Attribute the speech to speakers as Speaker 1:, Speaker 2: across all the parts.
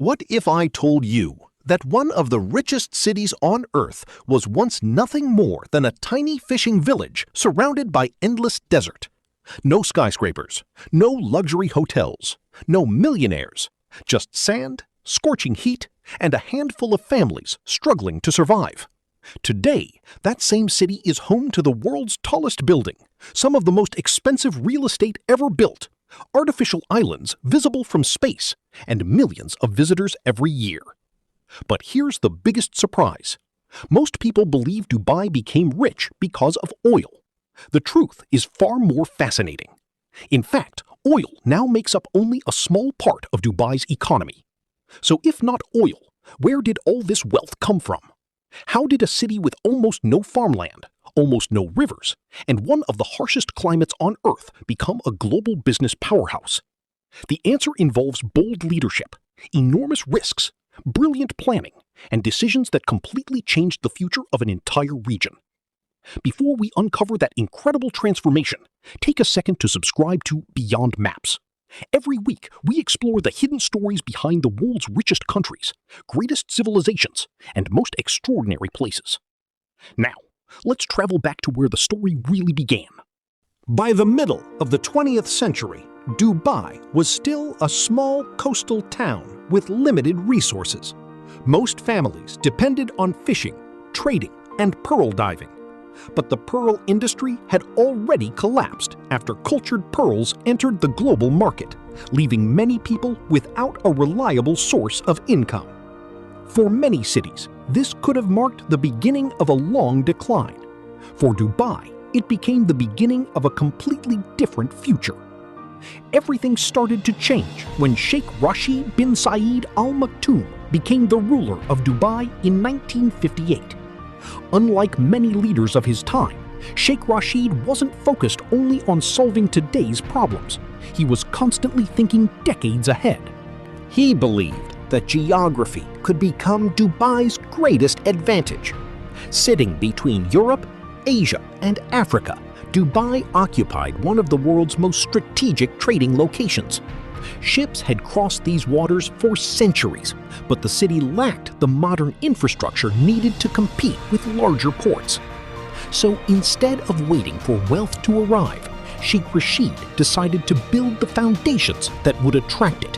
Speaker 1: What if I told you that one of the richest cities on Earth was once nothing more than a tiny fishing village surrounded by endless desert? No skyscrapers, no luxury hotels, no millionaires, just sand, scorching heat, and a handful of families struggling to survive. Today, that same city is home to the world's tallest building, some of the most expensive real estate ever built, artificial islands visible from space, and millions of visitors every year. But here's the biggest surprise. Most people believe Dubai became rich because of oil. The truth is far more fascinating. In fact, oil now makes up only a small part of Dubai's economy. So if not oil, where did all this wealth come from? How did a city with almost no farmland, almost no rivers, and one of the harshest climates on Earth become a global business powerhouse? The answer involves bold leadership, enormous risks, brilliant planning, and decisions that completely changed the future of an entire region. Before we uncover that incredible transformation, take a second to subscribe to Beyond Maps. Every week, we explore the hidden stories behind the world's richest countries, greatest civilizations, and most extraordinary places. Now, let's travel back to where the story really began. By the middle of the 20th century, Dubai was still a small coastal town with limited resources. Most families depended on fishing, trading, and pearl diving. But the pearl industry had already collapsed after cultured pearls entered the global market, leaving many people without a reliable source of income. For many cities, this could have marked the beginning of a long decline. For Dubai, it became the beginning of a completely different future. Everything started to change when Sheikh Rashid bin Zayed Al Maktoum became the ruler of Dubai in 1958. Unlike many leaders of his time, Sheikh Rashid wasn't focused only on solving today's problems. He was constantly thinking decades ahead. He believed that geography could become Dubai's greatest advantage. Sitting between Europe, Asia, and Africa, Dubai occupied one of the world's most strategic trading locations. Ships had crossed these waters for centuries, but the city lacked the modern infrastructure needed to compete with larger ports. So instead of waiting for wealth to arrive, Sheikh Rashid decided to build the foundations that would attract it.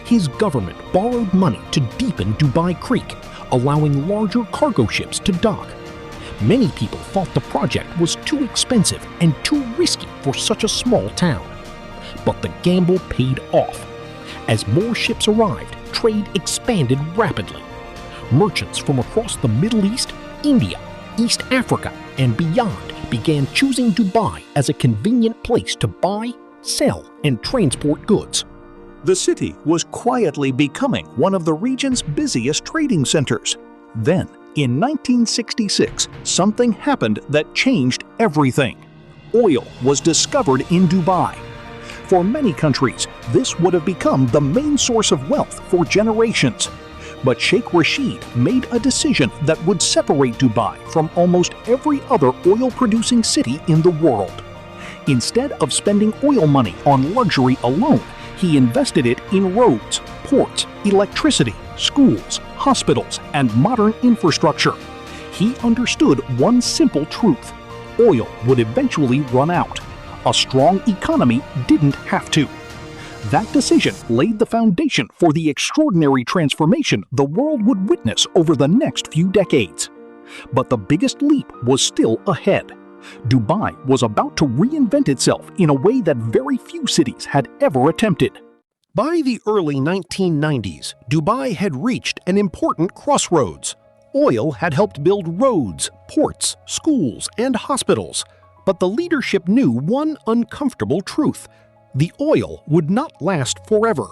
Speaker 1: His government borrowed money to deepen Dubai Creek, allowing larger cargo ships to dock. Many people thought the project was too expensive and too risky for such a small town. But the gamble paid off. As more ships arrived, trade expanded rapidly. Merchants from across the Middle East, India, East Africa, and beyond began choosing Dubai as a convenient place to buy, sell, and transport goods. The city was quietly becoming one of the region's busiest trading centers. Then, in 1966, something happened that changed everything. Oil was discovered in Dubai. For many countries, this would have become the main source of wealth for generations. But Sheikh Rashid made a decision that would separate Dubai from almost every other oil-producing city in the world. Instead of spending oil money on luxury alone, he invested it in roads, ports, electricity, schools, hospitals, and modern infrastructure. He understood one simple truth: oil would eventually run out. A strong economy didn't have to. That decision laid the foundation for the extraordinary transformation the world would witness over the next few decades. But the biggest leap was still ahead. Dubai was about to reinvent itself in a way that very few cities had ever attempted. By the early 1990s, Dubai had reached an important crossroads. Oil had helped build roads, ports, schools, and hospitals. But the leadership knew one uncomfortable truth: the oil would not last forever.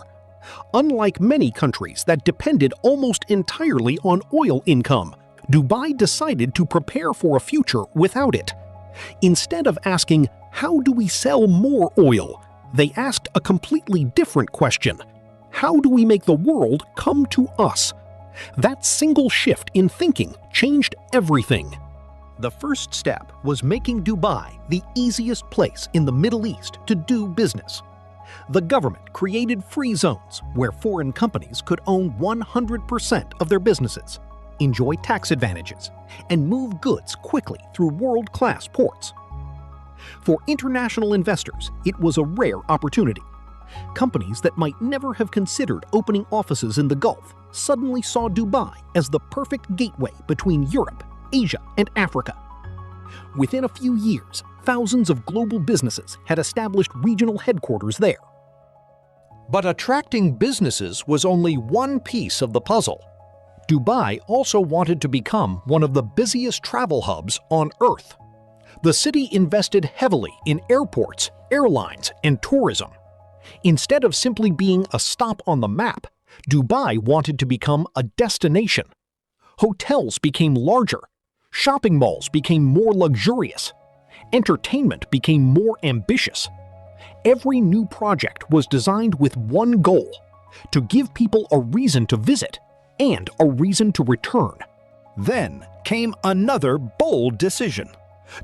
Speaker 1: Unlike many countries that depended almost entirely on oil income, Dubai decided to prepare for a future without it. Instead of asking, "How do we sell more oil?" they asked a completely different question: "How do we make the world come to us?" That single shift in thinking changed everything. The first step was making Dubai the easiest place in the Middle East to do business. The government created free zones where foreign companies could own 100% of their businesses, enjoy tax advantages, and move goods quickly through world-class ports. For international investors, it was a rare opportunity. Companies that might never have considered opening offices in the Gulf suddenly saw Dubai as the perfect gateway between Europe, Asia, and Africa. Within a few years, thousands of global businesses had established regional headquarters there. But attracting businesses was only one piece of the puzzle. Dubai also wanted to become one of the busiest travel hubs on Earth. The city invested heavily in airports, airlines, and tourism. Instead of simply being a stop on the map, Dubai wanted to become a destination. Hotels became larger. Shopping malls became more luxurious. Entertainment became more ambitious. Every new project was designed with one goal: to give people a reason to visit and a reason to return. Then came another bold decision.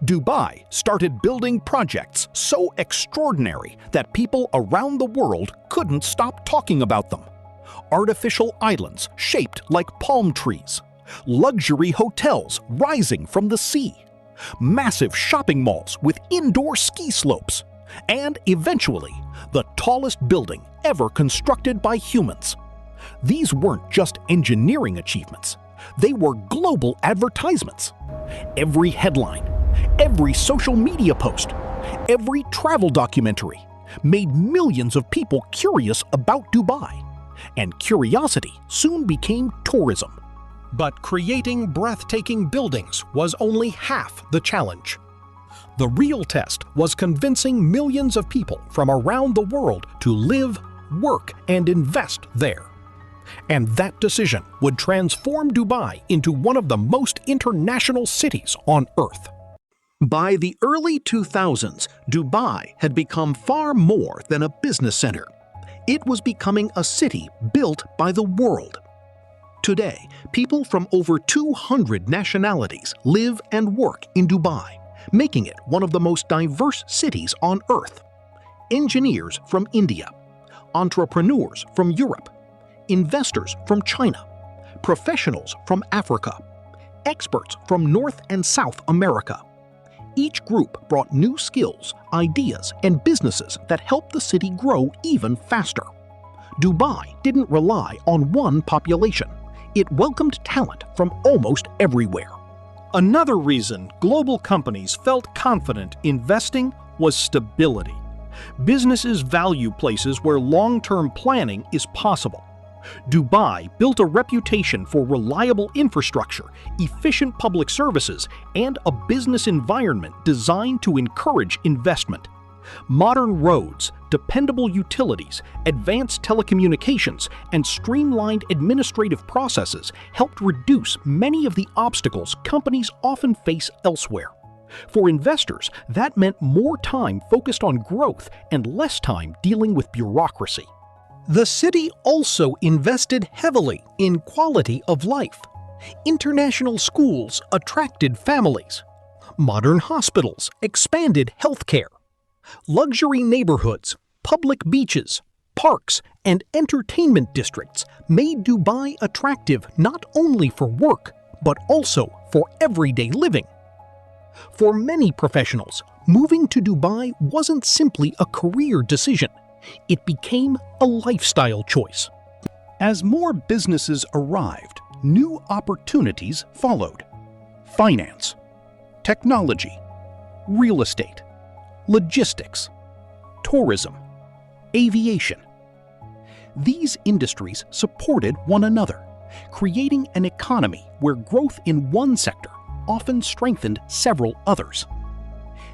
Speaker 1: Dubai started building projects so extraordinary that people around the world couldn't stop talking about them. Artificial islands shaped like palm trees, luxury hotels rising from the sea, massive shopping malls with indoor ski slopes, and eventually, the tallest building ever constructed by humans. These weren't just engineering achievements, they were global advertisements. Every headline, every social media post, every travel documentary made millions of people curious about Dubai, and curiosity soon became tourism. But creating breathtaking buildings was only half the challenge. The real test was convincing millions of people from around the world to live, work, and invest there. And that decision would transform Dubai into one of the most international cities on Earth. By the early 2000s, Dubai had become far more than a business center. It was becoming a city built by the world. Today, people from over 200 nationalities live and work in Dubai, making it one of the most diverse cities on Earth. Engineers from India, entrepreneurs from Europe, investors from China, professionals from Africa, experts from North and South America. Each group brought new skills, ideas, and businesses that helped the city grow even faster. Dubai didn't rely on one population. It welcomed talent from almost everywhere. Another reason global companies felt confident investing was stability. Businesses value places where long-term planning is possible. Dubai built a reputation for reliable infrastructure, efficient public services, and a business environment designed to encourage investment. Modern roads, dependable utilities, advanced telecommunications, and streamlined administrative processes helped reduce many of the obstacles companies often face elsewhere. For investors, that meant more time focused on growth and less time dealing with bureaucracy. The city also invested heavily in quality of life. International schools attracted families. Modern hospitals expanded healthcare. Luxury neighborhoods, public beaches, parks, and entertainment districts made Dubai attractive not only for work, but also for everyday living. For many professionals, moving to Dubai wasn't simply a career decision. It became a lifestyle choice. As more businesses arrived, new opportunities followed. Finance, technology, real estate, logistics, tourism, aviation. These industries supported one another, creating an economy where growth in one sector often strengthened several others.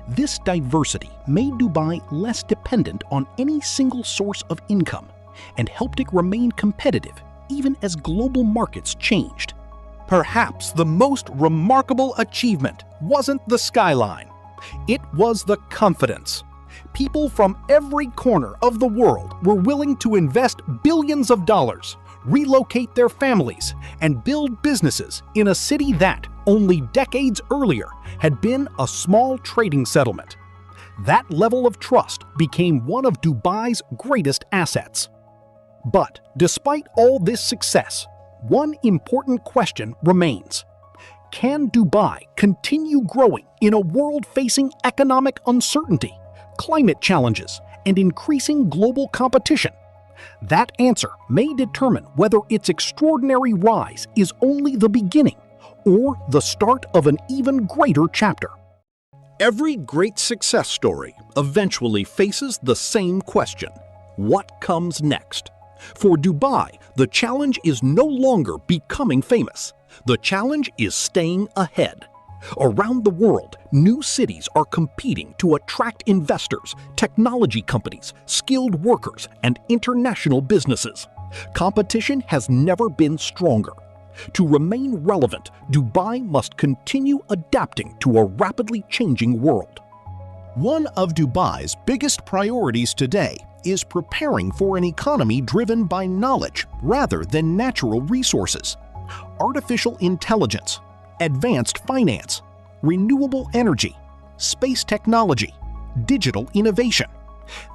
Speaker 1: This diversity made Dubai less dependent on any single source of income and helped it remain competitive even as global markets changed. Perhaps the most remarkable achievement wasn't the skyline. It was the confidence. People from every corner of the world were willing to invest billions of dollars, relocate their families, and build businesses in a city that, only decades earlier, had been a small trading settlement. That level of trust became one of Dubai's greatest assets. But despite all this success, one important question remains. Can Dubai continue growing in a world facing economic uncertainty, climate challenges, and increasing global competition? That answer may determine whether its extraordinary rise is only the beginning or the start of an even greater chapter. Every great success story eventually faces the same question: what comes next? For Dubai, the challenge is no longer becoming famous. The challenge is staying ahead. Around the world, new cities are competing to attract investors, technology companies, skilled workers, and international businesses. Competition has never been stronger. To remain relevant, Dubai must continue adapting to a rapidly changing world. One of Dubai's biggest priorities today is preparing for an economy driven by knowledge rather than natural resources. Artificial intelligence, advanced finance, renewable energy, space technology, digital innovation.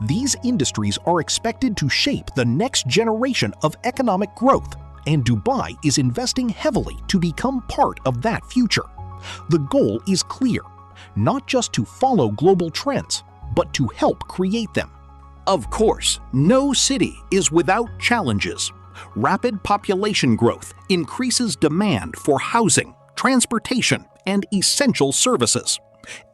Speaker 1: These industries are expected to shape the next generation of economic growth, and Dubai is investing heavily to become part of that future. The goal is clear, not just to follow global trends, but to help create them. Of course, no city is without challenges. Rapid population growth increases demand for housing, transportation, and essential services.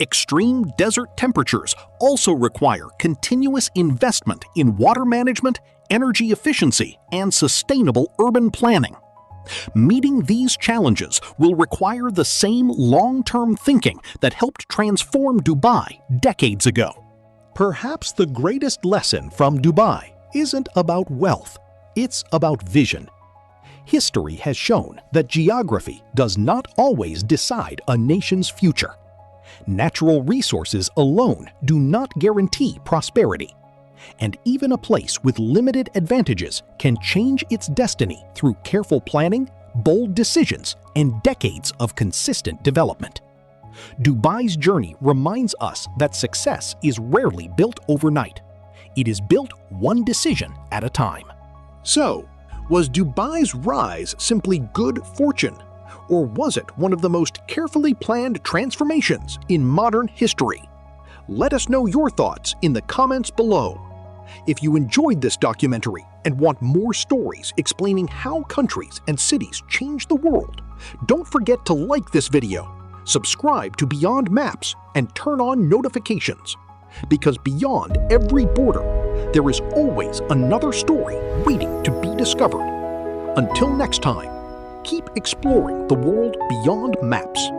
Speaker 1: Extreme desert temperatures also require continuous investment in water management, energy efficiency, and sustainable urban planning. Meeting these challenges will require the same long-term thinking that helped transform Dubai decades ago. Perhaps the greatest lesson from Dubai isn't about wealth, it's about vision. History has shown that geography does not always decide a nation's future. Natural resources alone do not guarantee prosperity. And even a place with limited advantages can change its destiny through careful planning, bold decisions, and decades of consistent development. Dubai's journey reminds us that success is rarely built overnight. It is built one decision at a time. So, was Dubai's rise simply good fortune? Or was it one of the most carefully planned transformations in modern history? Let us know your thoughts in the comments below. If you enjoyed this documentary and want more stories explaining how countries and cities change the world, don't forget to like this video, subscribe to Beyond Maps, and turn on notifications. Because beyond every border, there is always another story waiting to be discovered. Until next time, keep exploring the world beyond maps.